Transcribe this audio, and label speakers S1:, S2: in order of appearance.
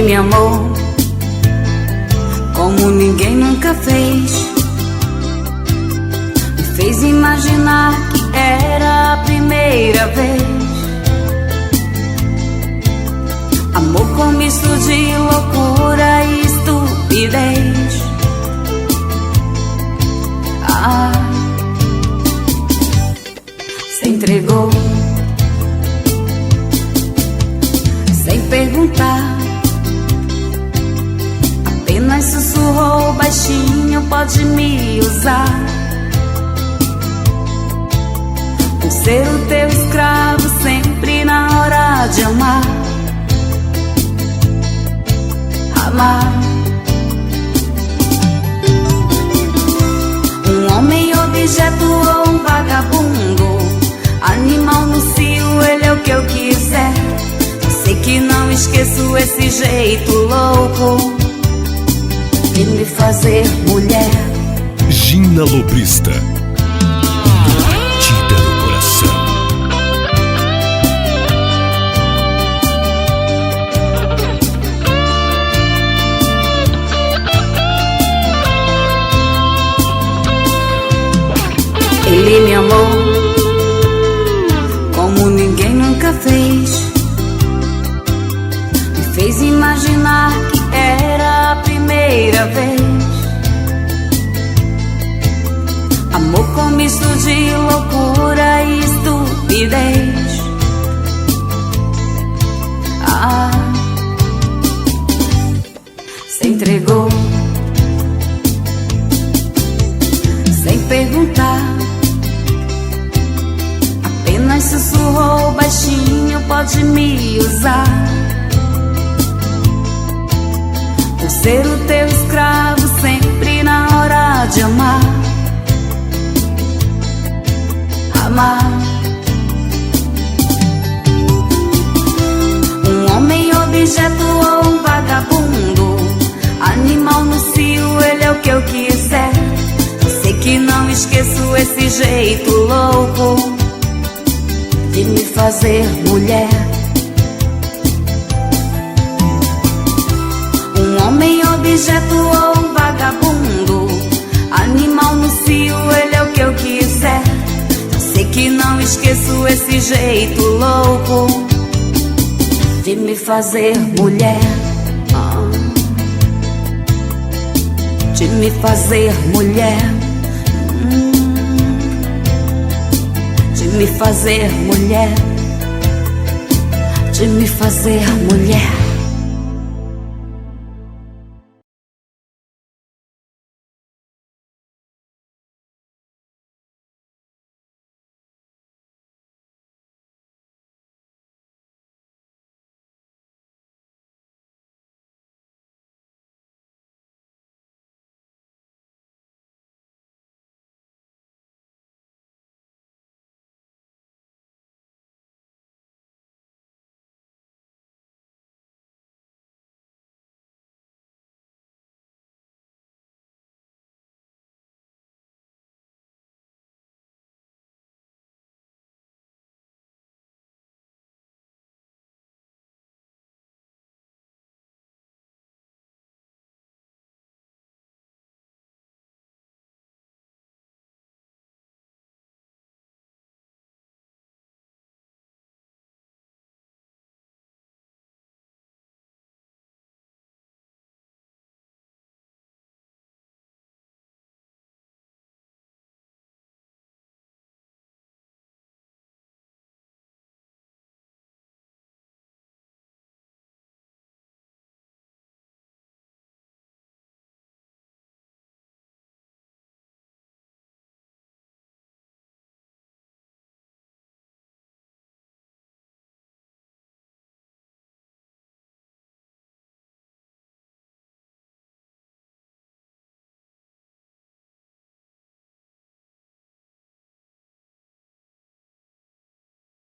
S1: me amou como ninguém nunca fez. Me fez imaginar que era a primeira vez. Amor com misto de loucura e estupidez. Se entregou sem perguntar, apenas sussurrou baixinho: pode me usar. Vou ser o teu escravo sempre na hora de amar. Amar. Um homem, objeto ou um vagabundo, animal no cio, ele é o que eu quiser. Sei que não esqueço esse jeito louco de me fazer mulher.
S2: Gina Lobrista, batida no coração.
S1: Ele me amou como ninguém nunca fez. Me fez imaginar que era a primeira vez. Amor com misto de loucura e estupidez. Se entregou sem perguntar, apenas sussurrou baixinho: pode me usar. Vou ser o teu escravo sempre na hora de amar. Amar. Um homem, objeto ou um vagabundo, animal no cio, ele é o que eu quiser. Sei que não esqueço esse jeito louco de me fazer mulher. Um homem, objeto ou um vagabundo, animal no cio, ele é o que eu quiser. Sei que não esqueço esse jeito louco de me fazer mulher. De me fazer mulher. De me fazer mulher. De me fazer mulher.